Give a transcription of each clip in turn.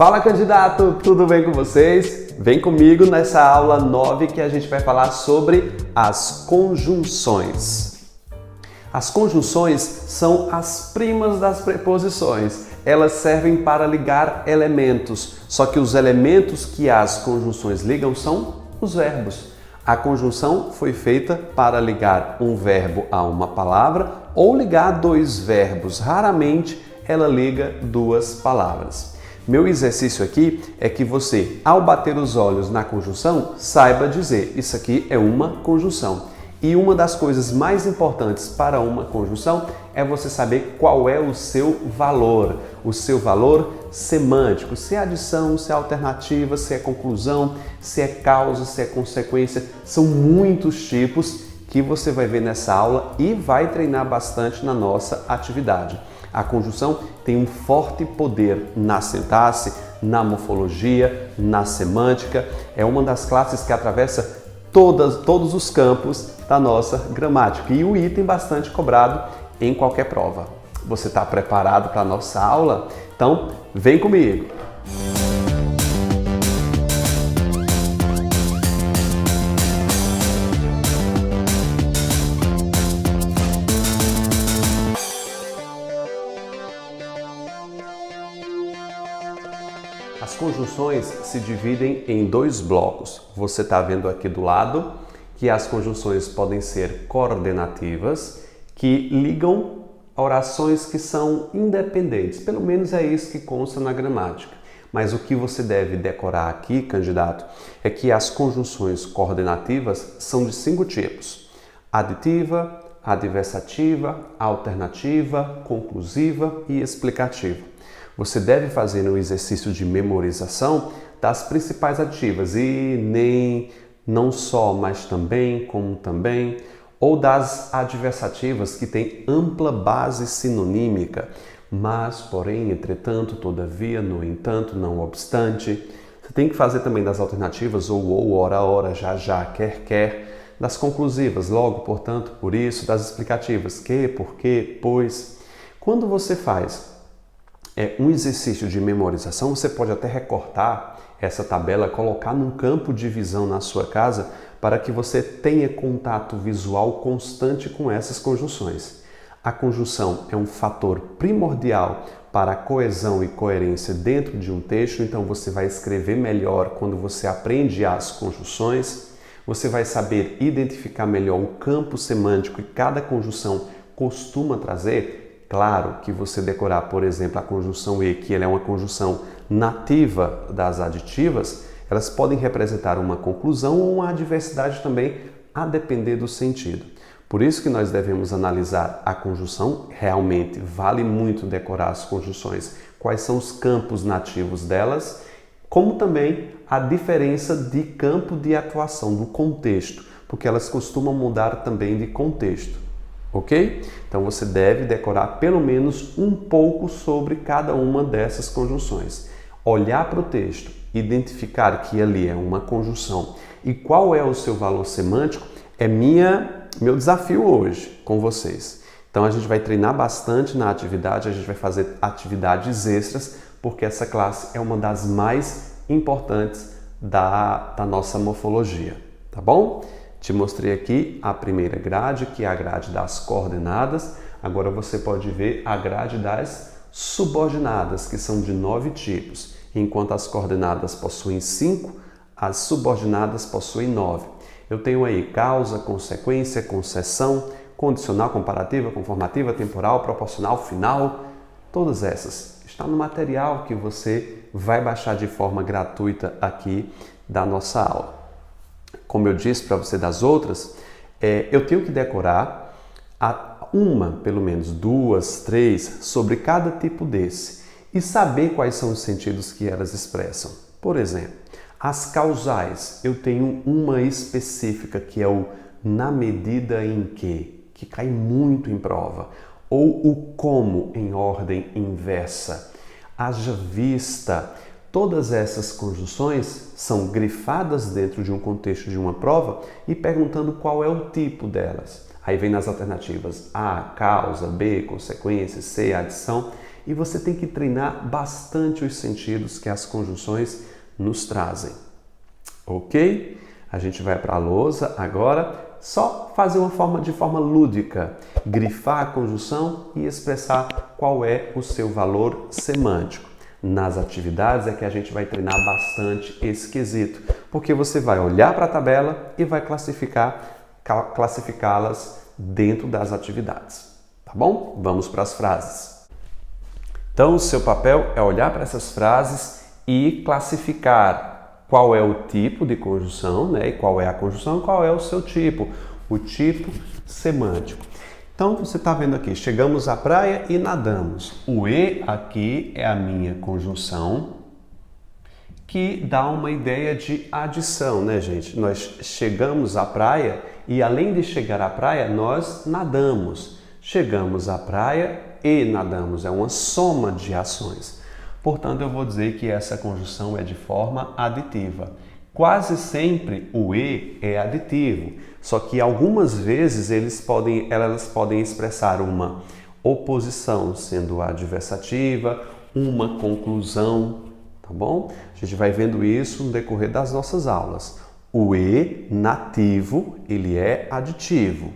Fala, candidato, tudo bem com vocês? Vem comigo nessa aula 9 que a gente vai falar sobre as conjunções. As conjunções são as primas das preposições. Elas servem para ligar elementos, só que os elementos que as conjunções ligam são os verbos. A conjunção foi feita para ligar um verbo a uma palavra ou ligar dois verbos. Raramente ela liga duas palavras. Meu exercício aqui é que você, ao bater os olhos na conjunção, saiba dizer: isso aqui é uma conjunção. E uma das coisas mais importantes para uma conjunção é você saber qual é o seu valor semântico, se é adição, se é alternativa, se é conclusão, se é causa, se é consequência. São muitos tipos que você vai ver nessa aula e vai treinar bastante na nossa atividade. A conjunção tem um forte poder na sintaxe, na morfologia, na semântica. É uma das classes que atravessa todos os campos da nossa gramática e o item bastante cobrado em qualquer prova. Você está preparado para a nossa aula? Então, vem comigo! As conjunções se dividem em dois blocos. Você está vendo aqui do lado que as conjunções podem ser coordenativas, que ligam orações que são independentes. Pelo menos é isso que consta na gramática. Mas o que você deve decorar aqui, candidato, é que as conjunções coordenativas são de 5 tipos: aditiva, adversativa, alternativa, conclusiva e explicativa. Você deve fazer um exercício de memorização das principais aditivas, e, nem, não só, mas também, como também, ou das adversativas que têm ampla base sinonímica, mas, porém, entretanto, todavia, no entanto, não obstante. Você tem que fazer também das alternativas, ou, ora, ora, já, já, quer, das conclusivas, logo, portanto, por isso, das explicativas, que, porque, pois. Quando você faz um exercício de memorização, você pode até recortar essa tabela, colocar num campo de visão na sua casa para que você tenha contato visual constante com essas conjunções. A conjunção é um fator primordial para a coesão e coerência dentro de um texto, então você vai escrever melhor quando você aprende as conjunções, você vai saber identificar melhor o campo semântico que cada conjunção costuma trazer. Claro que você decorar, por exemplo, a conjunção e, que ela é uma conjunção nativa das aditivas, elas podem representar uma conclusão ou uma adversidade também, a depender do sentido. Por isso que nós devemos analisar a conjunção. Realmente vale muito decorar as conjunções, quais são os campos nativos delas, como também a diferença de campo de atuação, do contexto, porque elas costumam mudar também de contexto. Ok? Então você deve decorar pelo menos um pouco sobre cada uma dessas conjunções. Olhar para o texto, identificar que ali é uma conjunção e qual é o seu valor semântico é meu desafio hoje com vocês. Então a gente vai treinar bastante na atividade, a gente vai fazer atividades extras, porque essa classe é uma das mais importantes da nossa morfologia, tá bom? Te mostrei aqui a primeira grade, que é a grade das coordenadas. Agora você pode ver a grade das subordinadas, que são de 9 tipos. Enquanto as coordenadas possuem 5, as subordinadas possuem 9. Eu tenho aí causa, consequência, concessão, condicional, comparativa, conformativa, temporal, proporcional, final. Todas essas estão no material que você vai baixar de forma gratuita aqui da nossa aula. Como eu disse para você das outras, eu tenho que decorar pelo menos 2, 3 sobre cada tipo desse e saber quais são os sentidos que elas expressam. Por exemplo, as causais, eu tenho uma específica que é o na medida em que cai muito em prova, ou o como em ordem inversa, haja vista. Todas essas conjunções são grifadas dentro de um contexto de uma prova e perguntando qual é o tipo delas. Aí vem nas alternativas A, causa, B, consequência, C, adição. E você tem que treinar bastante os sentidos que as conjunções nos trazem. Ok? A gente vai para a lousa agora. Só fazer de forma lúdica, grifar a conjunção e expressar qual é o seu valor semântico. Nas atividades é que a gente vai treinar bastante esse quesito, porque você vai olhar para a tabela e vai classificá-las dentro das atividades. Tá bom? Vamos para as frases. Então, o seu papel é olhar para essas frases e classificar qual é o tipo de conjunção, né? E qual é a conjunção e qual é o seu tipo, o tipo semântico. Então, você está vendo aqui, chegamos à praia e nadamos. O e aqui é a minha conjunção, que dá uma ideia de adição, né, gente? Nós chegamos à praia e, além de chegar à praia, nós nadamos. Chegamos à praia e nadamos. É uma soma de ações. Portanto, eu vou dizer que essa conjunção é de forma aditiva. Quase sempre o e é aditivo, só que algumas vezes elas podem expressar uma oposição, sendo adversativa, uma conclusão, tá bom? A gente vai vendo isso no decorrer das nossas aulas. O e nativo, ele é aditivo,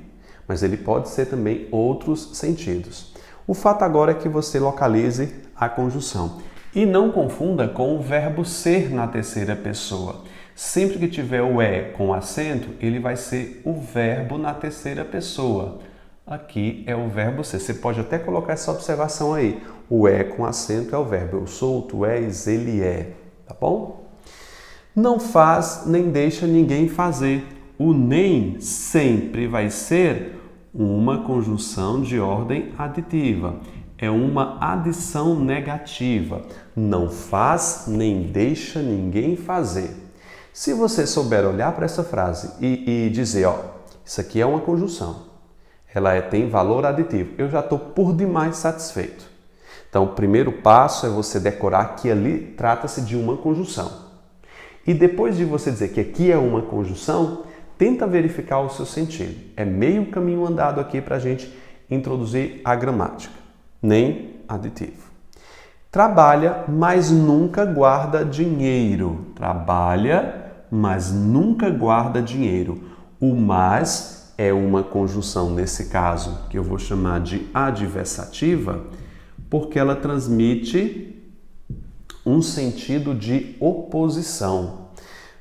mas ele pode ser também outros sentidos. O fato agora é que você localize a conjunção. E não confunda com o verbo ser na terceira pessoa. Sempre que tiver o e com acento, ele vai ser o verbo na terceira pessoa. Aqui é o verbo ser. Você pode até colocar essa observação aí. O e com acento é o verbo. Eu sou, tu és, ele é. Tá bom? Não faz nem deixa ninguém fazer. O nem sempre vai ser uma conjunção de ordem aditiva. É uma adição negativa. Não faz nem deixa ninguém fazer. Se você souber olhar para essa frase e dizer, ó, isso aqui é uma conjunção, ela tem valor aditivo, eu já estou por demais satisfeito. Então, o primeiro passo é você decorar que ali trata-se de uma conjunção. E depois de você dizer que aqui é uma conjunção, tenta verificar o seu sentido. É meio caminho andado aqui para a gente introduzir a gramática. Nem aditivo. Trabalha, mas nunca guarda dinheiro. Trabalha, mas nunca guarda dinheiro. O mas é uma conjunção, nesse caso, que eu vou chamar de adversativa, porque ela transmite um sentido de oposição.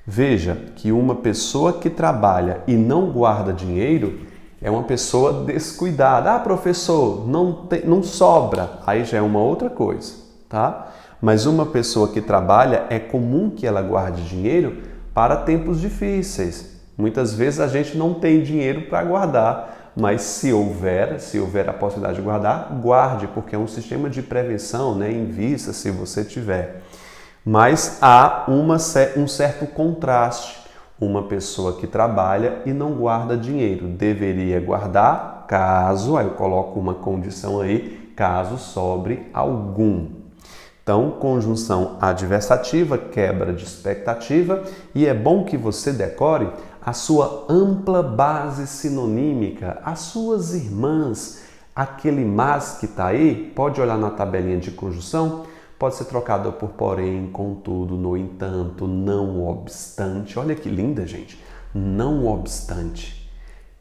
Veja que uma pessoa que trabalha e não guarda dinheiro é uma pessoa descuidada. Ah, professor, não sobra. Aí já é uma outra coisa, tá? Mas uma pessoa que trabalha, é comum que ela guarde dinheiro para tempos difíceis. Muitas vezes a gente não tem dinheiro para guardar, mas se houver a possibilidade de guardar, guarde, porque é um sistema de prevenção, né? Invista se você tiver. Mas há um certo contraste. Uma pessoa que trabalha e não guarda dinheiro deveria guardar caso, aí eu coloco uma condição aí, caso sobre algum. Então, conjunção adversativa, quebra de expectativa, e é bom que você decore a sua ampla base sinonímica, as suas irmãs, aquele mas que está aí, pode olhar na tabelinha de conjunção, pode ser trocado por porém, contudo, no entanto, não obstante. Olha que linda, gente. Não obstante.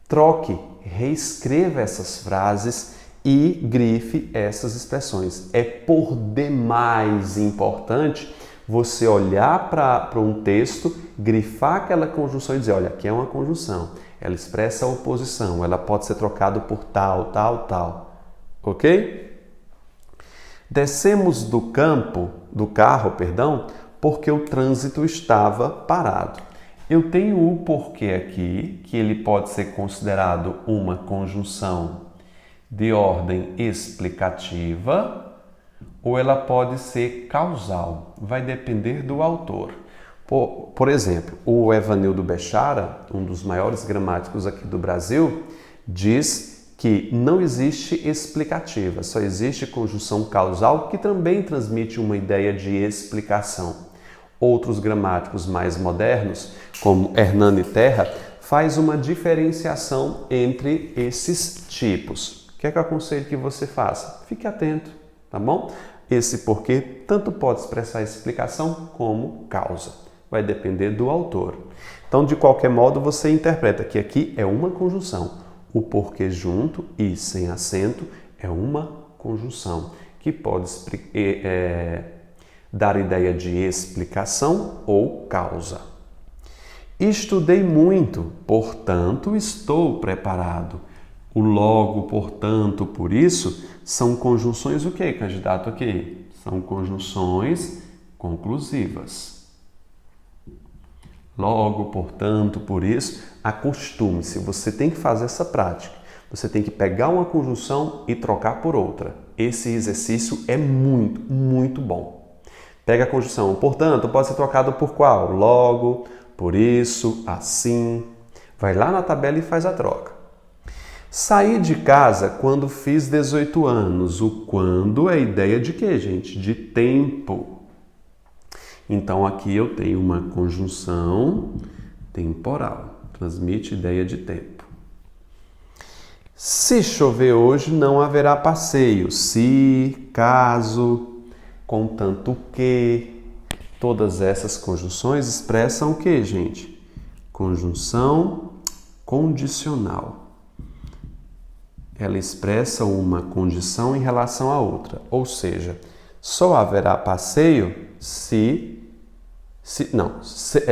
Troque, reescreva essas frases e grife essas expressões. É por demais importante você olhar para um texto, grifar aquela conjunção e dizer, olha, aqui é uma conjunção. Ela expressa a oposição. Ela pode ser trocada por tal, tal, tal. Ok? Descemos do carro, porque o trânsito estava parado. Eu tenho o porquê aqui, que ele pode ser considerado uma conjunção de ordem explicativa ou ela pode ser causal. Vai depender do autor. Por exemplo, o Evanildo Bechara, um dos maiores gramáticos aqui do Brasil, diz que não existe explicativa, só existe conjunção causal, que também transmite uma ideia de explicação. Outros gramáticos mais modernos, como Hernani Terra, faz uma diferenciação entre esses tipos. O que é que eu aconselho que você faça? Fique atento, tá bom? Esse porquê tanto pode expressar explicação como causa. Vai depender do autor. Então, de qualquer modo, você interpreta que aqui é uma conjunção. O porquê junto e sem acento é uma conjunção, que pode dar ideia de explicação ou causa. Estudei muito, portanto estou preparado. O logo, portanto, por isso, são conjunções o quê, candidato? Aqui? São conjunções conclusivas. Logo, portanto, por isso, acostume-se. Você tem que fazer essa prática. Você tem que pegar uma conjunção e trocar por outra. Esse exercício é muito, muito bom. Pega a conjunção, portanto, pode ser trocado por qual? Logo, por isso, assim. Vai lá na tabela e faz a troca. Saí de casa quando fiz 18 anos. O quando é ideia de quê, gente? De tempo. Então, aqui eu tenho uma conjunção temporal. Transmite ideia de tempo. Se chover hoje, não haverá passeio. Se, caso, contanto que. Todas essas conjunções expressam o que, gente? Conjunção condicional. Ela expressa uma condição em relação à outra. Ou seja, só haverá passeio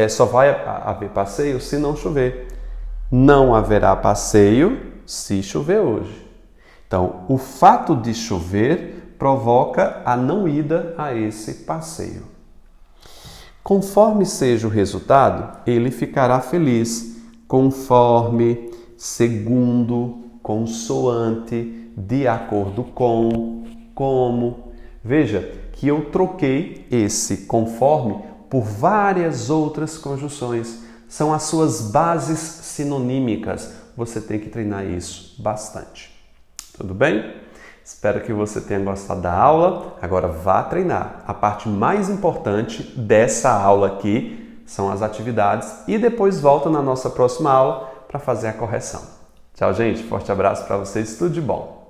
só vai haver passeio se não chover. Não haverá passeio se chover hoje. Então, o fato de chover provoca a não ida a esse passeio. Conforme seja o resultado, ele ficará feliz. Conforme, segundo, consoante, de acordo com, como. Veja que eu troquei esse conforme por várias outras conjunções. São as suas bases sinonímicas. Você tem que treinar isso bastante. Tudo bem? Espero que você tenha gostado da aula. Agora vá treinar. A parte mais importante dessa aula aqui são as atividades e depois volta na nossa próxima aula para fazer a correção. Tchau, gente. Forte abraço para vocês. Tudo de bom.